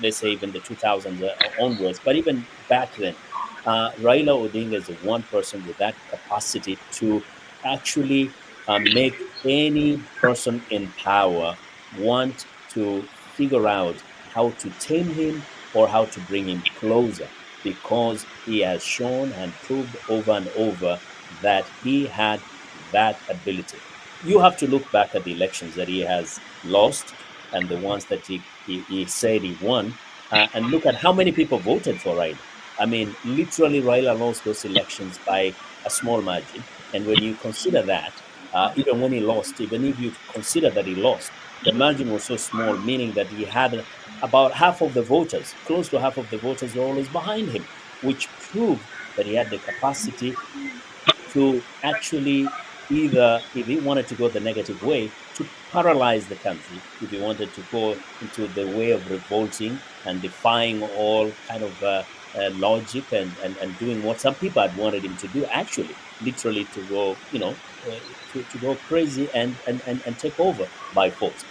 let's say even the 2000s onwards, but even back then. Raila Odinga is the one person with that capacity to actually make any person in power want to figure out how to tame him or how to bring him closer, because he has shown and proved over and over that he had that ability. You have to look back at the elections that he has lost and the ones that he said he won, and look at how many people voted for Raila. I mean, literally, Raila lost those elections by a small margin. And when you consider that, even when he lost, even if you consider that he lost, the margin was so small, meaning that he had about half of the voters, close to half of the voters, were always behind him, which proved that he had the capacity to actually, either if he wanted to go the negative way, to paralyze the country, if he wanted to go into the way of revolting and defying all kind of logic, and doing what some people had wanted him to do, actually literally to go to go crazy and take over by force.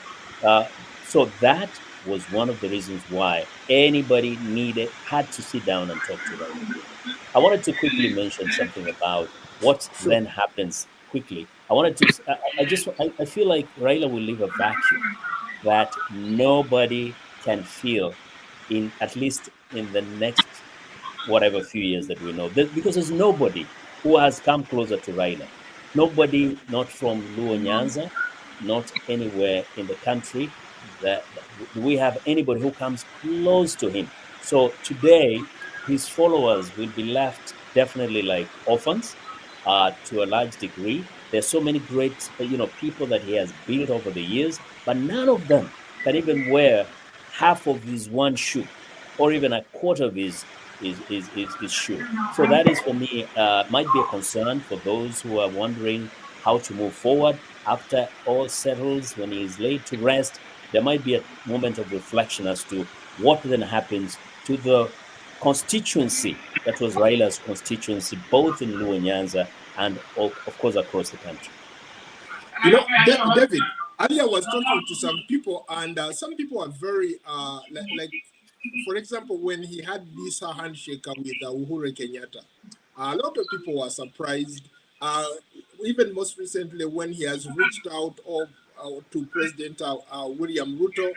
uh, so that was one of the reasons why anybody had to sit down and talk to Raila Odinga. I wanted to quickly mention something about what Sure. then happens quickly. I feel like Raila will leave a vacuum that nobody can fill in, at least in the next whatever few years that we know. Because there's nobody who has come closer to Raila. Nobody, not from Luo Nyanza, not anywhere in the country. Do we have anybody who comes close to him? So today, his followers will be left definitely like orphans to a large degree. There's so many great, people that he has built over the years, but none of them can even wear half of his one shoe, or even a quarter of his shoe. So that is for me might be a concern for those who are wondering how to move forward after all settles. When he is laid to rest, there might be a moment of reflection as to what then happens to the constituency that was Raila's constituency, both in Luo Nyanza and of course across the country. David, earlier I was talking to some people, and some people are very, like, for example, when he had this handshake with Uhuru Kenyatta, a lot of people were surprised. Uh, Even most recently, when he has reached out to President William Ruto,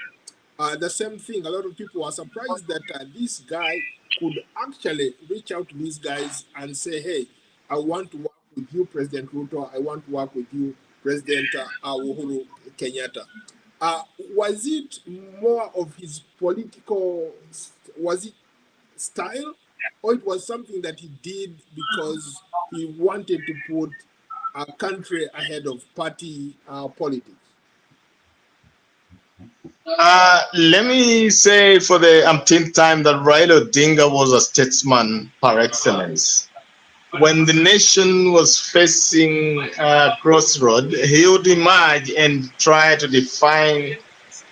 the same thing. A lot of people were surprised that this guy could actually reach out to these guys and say, "Hey, I want to work with you, President Ruto. I want to work with you, President Uhuru Kenyatta." Was it more of his political? Was it style, or it was something that he did because he wanted to put a country ahead of party politics? Let me say for the umpteenth time that Raila Odinga was a statesman par excellence. When the nation was facing a crossroad, he would emerge and try to define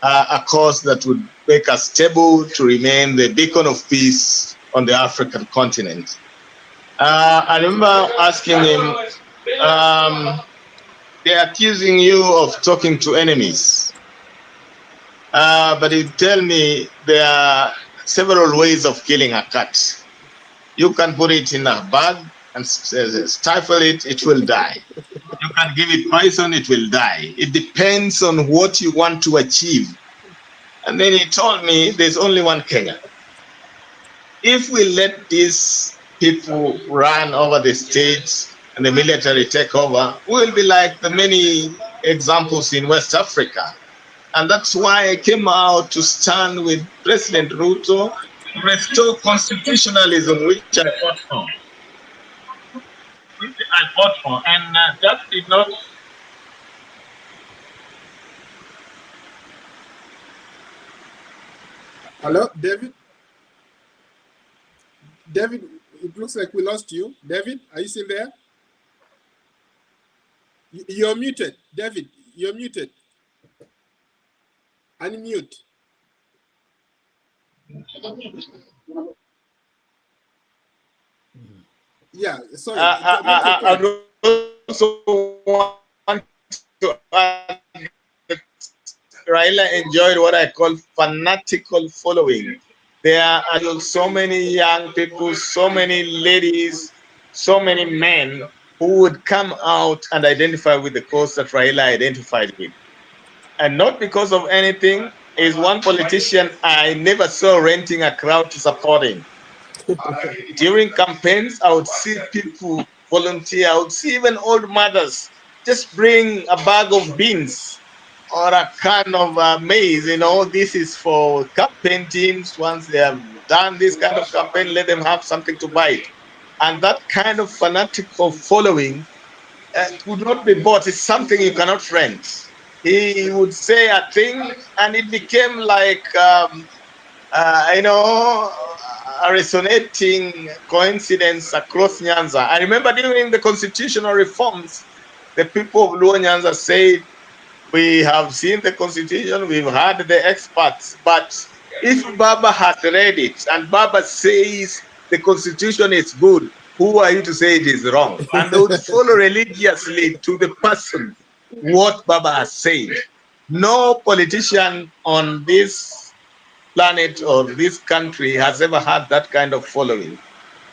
a course that would make us stable to remain the beacon of peace on the African continent. I remember asking him, they're accusing you of talking to enemies. But he tell me there are several ways of killing a cat. You can put it in a bag and stifle it, it will die. You can give it poison, it will die. It depends on what you want to achieve. And then he told me there's only one Kenya. If we let these people run over the state and the military take over, we'll be like the many examples in West Africa. And that's why I came out to stand with President Ruto to restore constitutionalism, which I fought for. And that did not. Hello, David. David, it looks like we lost you. David, are you still there? You're muted. David, you're muted. Unmute. Yeah, sorry. I also want to add that Raila enjoyed what I call fanatical following. There are so many young people, so many ladies, so many men who would come out and identify with the cause that Raila identified with. And not because of anything, is one politician I never saw renting a crowd to support him. During campaigns, I would see people volunteer. I would see even old mothers just bring a bag of beans or a can of maize. This is for campaign teams. Once they have done this kind of campaign, let them have something to buy. And that kind of fanatical following would not be bought. It's something you cannot rent. He would say a thing, and it became like a resonating coincidence across Nyanza. I remember during the constitutional reforms, the people of Luo Nyanza said, we have seen the constitution, we've heard the experts, but if Baba has read it and Baba says the constitution is good, who are you to say it is wrong? And they would follow religiously to the person what Baba has said. No politician on this planet or this country has ever had that kind of following.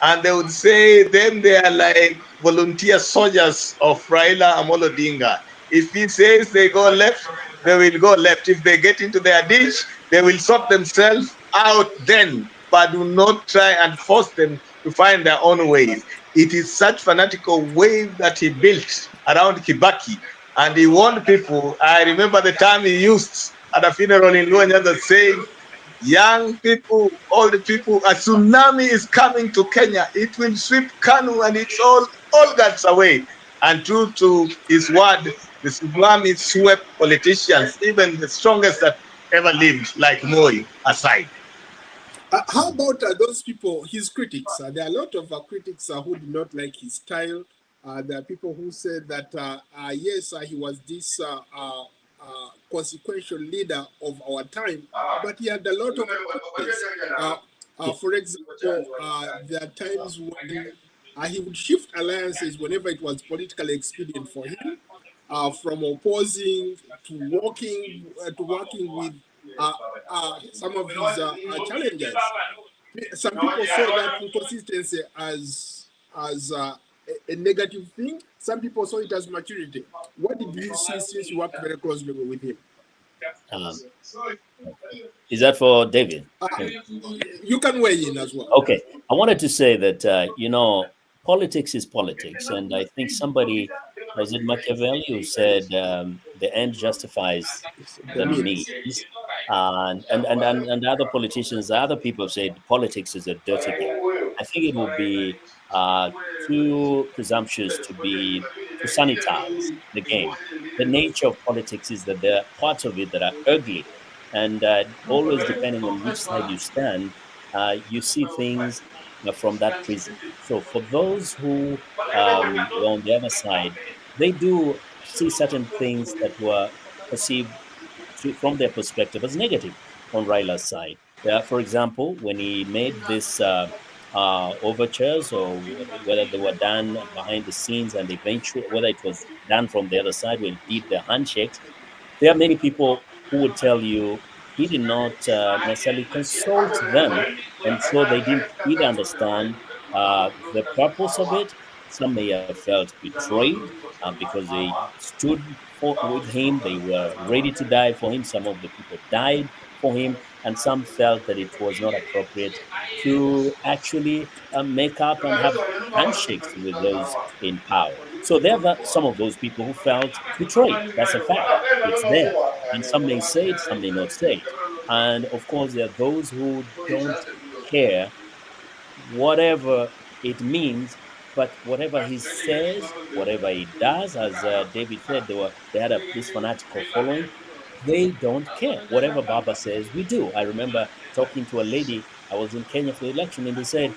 and they would say them they are like volunteer soldiers of Raila Amolo Odinga. If he says they go left, they will go left. If they get into their ditch, they will sort themselves out then, but do not try and force them to find their own ways. It is such fanatical wave that he built around Kibaki, and he warned people. I remember the time he used at a funeral in Luanyaza saying, young people, all the people, a tsunami is coming to Kenya. It will sweep Kanu and it's all guts away. And true to his word, the tsunami swept politicians, even the strongest that ever lived, like Moi, aside. How about those people, his critics? There are a lot of critics who did not like his style. There are people who said that, yes, he was this consequential leader of our time, but he had a lot of weaknesses. Yeah. For example, there are times when he would shift alliances whenever it was politically expedient for him, from opposing to working with uh, some of his challengers. Some people saw that inconsistency as a negative thing. Some people saw it as maturity. What did you see since you worked very closely with him? Um, is that for David? Uh, Maybe. you can weigh in as well. Okay. I wanted to say that, politics is politics. And I think somebody, was it Machiavelli, who said the end justifies It's the the means. means? And other politicians, other people said politics is a dirty game. I think it would be uh, too presumptuous to sanitize the game. The nature of politics is that there are parts of it that are ugly, and always depending on which side you stand, you see things from that prism. So for those who were on the other side, they do see certain things that were perceived from their perspective as negative on Raila's side. For example, when he made this overtures, or whether they were done behind the scenes, and eventually whether it was done from the other side when he did the handshakes, there are many people who would tell you he did not necessarily consult them, and so they didn't either understand the purpose of it. Some may have felt betrayed because they stood with him, they were ready to die for him. Some of the people died for him, and some felt that it was not appropriate to actually make up and have handshakes with those in power. So there are some of those people who felt betrayed. That's a fact. It's there. And some may say it, some may not say it. And of course, there are those who don't care whatever it means, but whatever he says, whatever he does, as David said, they had this fanatical following. They don't care. Whatever Baba says, we do. I remember talking to a lady. I was in Kenya for the election, and they said,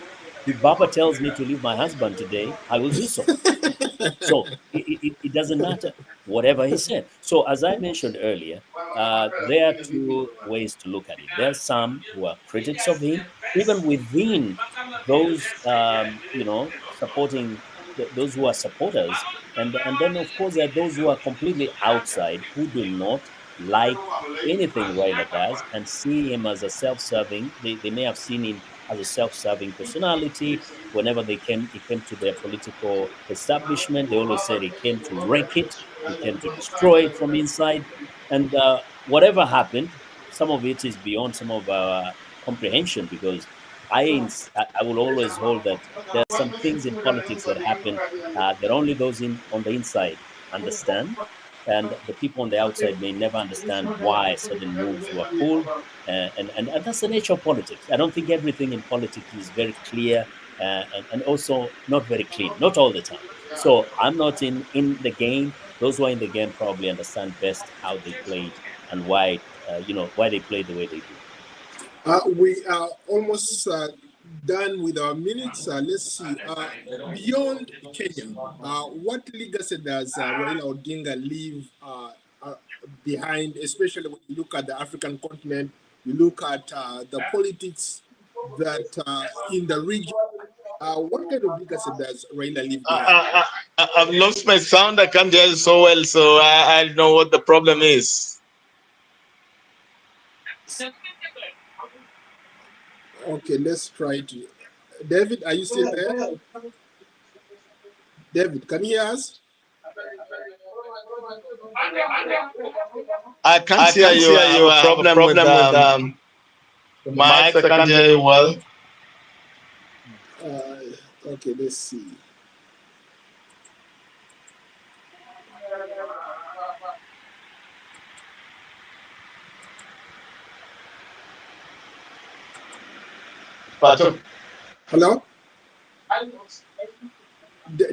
"If Baba tells me to leave my husband today, I will do so." So it doesn't matter whatever he said. So as I mentioned earlier, there are two ways to look at it. There are some who are critics of him, even within those supporting those who are supporters, and then of course there are those who are completely outside who do not like anything Raila does and see him as a self-serving. They may have seen him as a self-serving personality. Whenever he came to their political establishment, they always said he came to wreck it, he came to destroy it from inside. And whatever happened, some of it is beyond some of our comprehension, because I will always hold that there are some things in politics that happen that only those on the inside understand, and the people on the outside may never understand why certain moves were pulled. And that's the nature of politics. I don't think everything in politics is very clear, and also not very clean, not all the time. So I'm not in the game. Those who are in the game probably understand best how they played and why they play the way they do. We are almost done with our minutes. Let's see. Beyond Kenya, what legacy does Raila Odinga leave uh, behind, especially when you look at the African continent, you look at the politics that in the region? What kind of legacy does Raila leave behind? I've lost my sound. I can't hear you so well, so I don't know what the problem is. Okay, let's try to David, are you still there? David, can you hear us? I can't I hear can't you. hear I have you. a I have a problem with problem with the mics. I I can't can't hear hear you you well. Okay, let's see. Patu, Hello?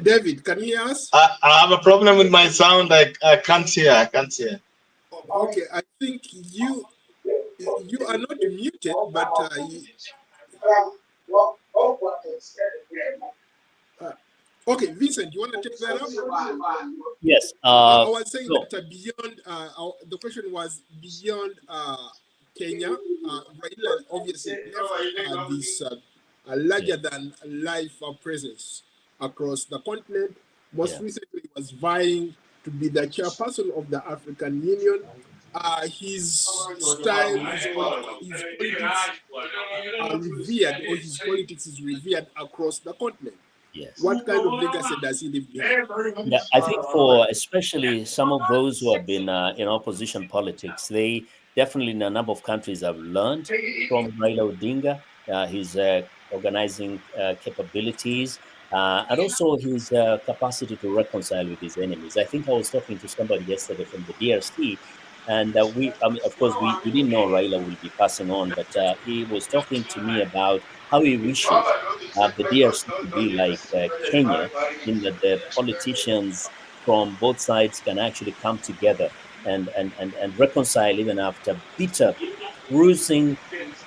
David, can you hear us? I have a problem with my sound. I can't hear. I can't hear. Okay, I think you are not muted, but okay, Vincent, you want to take that up? Yes. I was saying So that beyond the question was beyond Kenya. Raila obviously left this larger than life presence across the continent. Most yeah. recently, was vying to be the chairperson of the African Union. His style, his politics are revered, or his politics is revered across the continent. Yes. What kind of legacy does he leave behind? Yeah, I think for especially some of those who have been in opposition politics, they definitely in a number of countries have learned from Raila Odinga, his organizing capabilities, and also his capacity to reconcile with his enemies. I think I was talking to somebody yesterday from the DRC, and I mean, of course, we didn't know Raila will be passing on, but he was talking to me about how he wishes the DRC to be like Kenya, in that the politicians from both sides can actually come together and reconcile even after bitter, bruising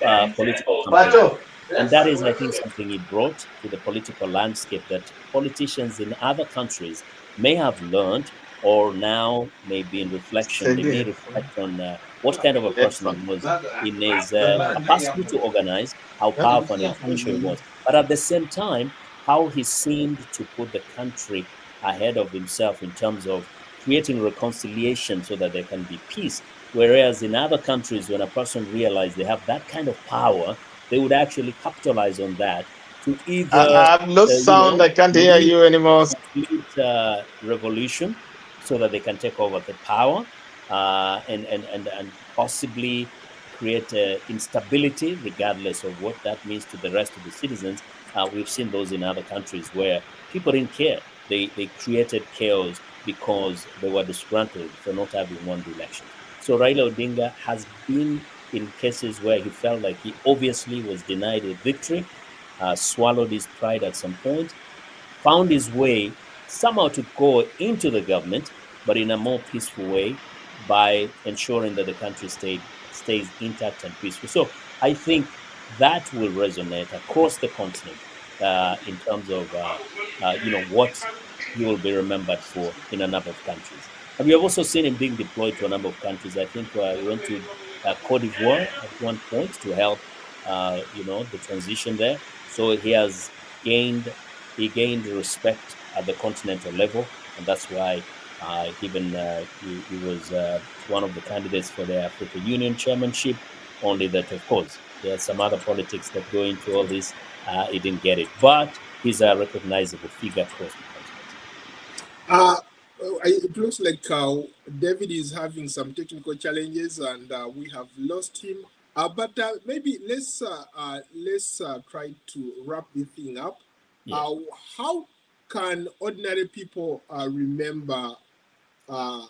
political campaigns. Patu. And that is, I think, something he brought to the political landscape that politicians in other countries may have learned, or now maybe in reflection, they may reflect on what kind of a person he was in his capacity to organize, how powerful and influential he was. But at the same time, how he seemed to put the country ahead of himself in terms of creating reconciliation so that there can be peace. Whereas in other countries, when a person realized they have that kind of power, they would actually capitalize on that to either, I've lost sound. I can't hear lead you anymore. complete revolution so that they can take over the power and possibly create instability, regardless of what that means to the rest of the citizens. We've seen those in other countries where people didn't care. They created chaos because they were disgruntled for not having won the elections. So Raila Odinga has been in cases where he felt like he obviously was denied a victory, swallowed his pride at some point, found his way somehow to go into the government, but in a more peaceful way by ensuring that the country stays intact and peaceful. So I think that will resonate across the continent in terms of what he will be remembered for in a number of countries. And we have also seen him being deployed to a number of countries. I think he went to Cote d'Ivoire at one point to help, the transition there. So gained he gained respect at the continental level, and that's why he was one of the candidates for the African Union chairmanship. Only that, of course, there are some other politics that go into all this. He didn't get it, but he's a recognizable figure across the continent. Uh, it looks like David is having some technical challenges, and we have lost him. But maybe let's try to wrap this thing up. Yeah. How can ordinary people remember? Uh,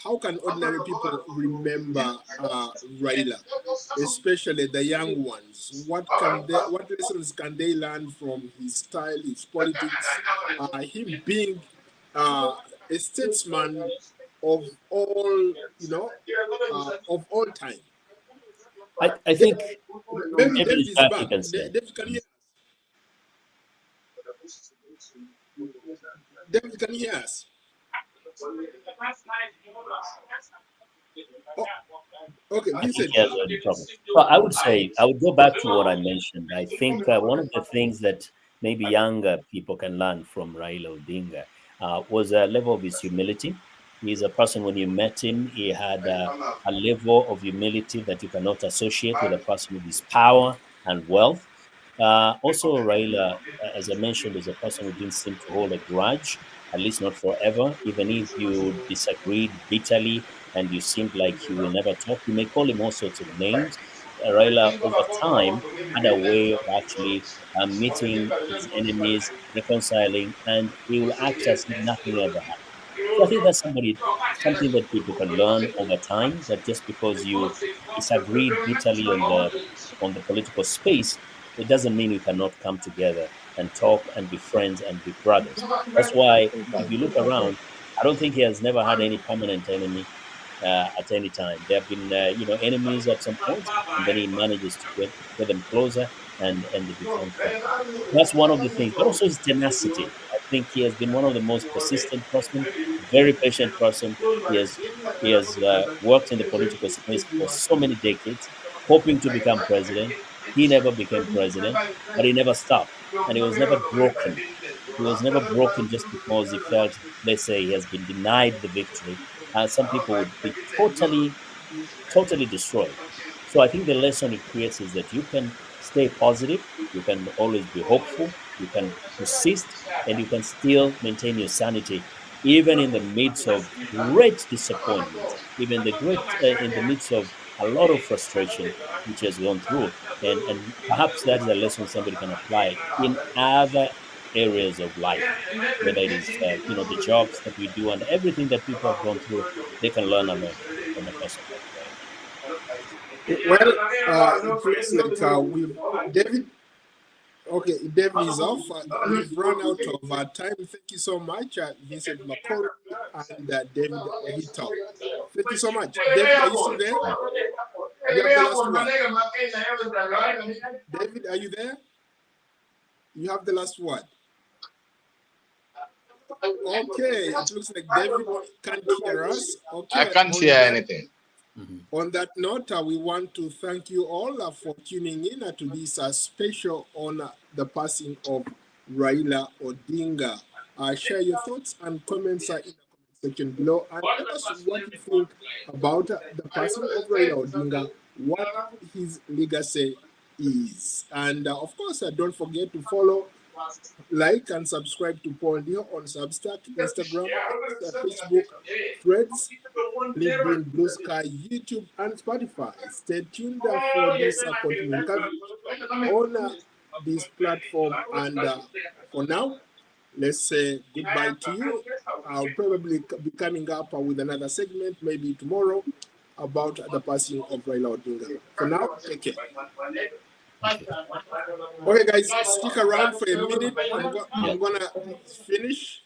how can ordinary people remember Raila, especially the young ones? What lessons can they learn from his style, his politics, him being a statesman of all, of all time? I Da- think Maybe David David is is back. You back. can say. David, can you David, can you hear us? Oh, okay, I think Vincent. he has a problem. So I would say I would go back to what I mentioned. I think one of the things that maybe younger people can learn from Raila Odinga was a level of his humility. He's a person, when you met him, he had a level of humility that you cannot associate with a person with his power and wealth. Also, Raila, as I mentioned, is a person who didn't seem to hold a grudge, at least not forever. Even if you disagreed bitterly and you seemed like you will never talk, you may call him all sorts of names. Raila, over time, had a way of actually meeting his enemies, reconciling, and he will act as if nothing ever happened. So I think that's something that people can learn over time. That just because you disagree bitterly on the political space, it doesn't mean you cannot come together and talk and be friends and be brothers. That's why, if you look around, I don't think he has never had any permanent enemy at any time. There have been, enemies at some point, and then he manages to get them closer, and they become friends. That's one of the things, but also his tenacity. I think he has been one of the most persistent person, very patient person. He has worked in the political space for so many decades, hoping to become president. He never became president, but he never stopped, and he was never broken. He was never broken just because he felt, let's say, he has been denied the victory. Some people would be totally destroyed. So I think the lesson it creates is that you can stay positive, you can always be hopeful, you can persist, and you can still maintain your sanity, even in the midst of great disappointments, even in the midst of a lot of frustration which has gone through. And perhaps that is a lesson somebody can apply in other areas of life, whether it is the jobs that we do and everything that people have gone through. They can learn a lot from a person like Raila. Well, it looks like we've David. Okay, David is off. We've run out of time. Thank you so much, Vincent McCory and David Ohito. Thank you so much. David, are you still there? You have the last word. David, are you there? You have the last word. Okay, it looks like David can't hear us. Okay, I can't hear anything. On that note, we want to thank you all for tuning in to this special on the passing of Raila Odinga. Share your thoughts and comments in the comment section below, and tell us what you think about the passing of Raila Odinga, what his legacy is. And of course, don't forget to follow, like, and subscribe to Paul Ndio on Substack, Instagram, Facebook, Threads, LinkedIn, Blue Sky, YouTube, and Spotify. Stay tuned for this continuing coverage on this platform. And for now, let's say goodbye to you. I'll probably be coming up with another segment, maybe tomorrow, about the passing of Raila Odinga. For now, take care. Okay, guys, stick around for a minute. I'm gonna finish.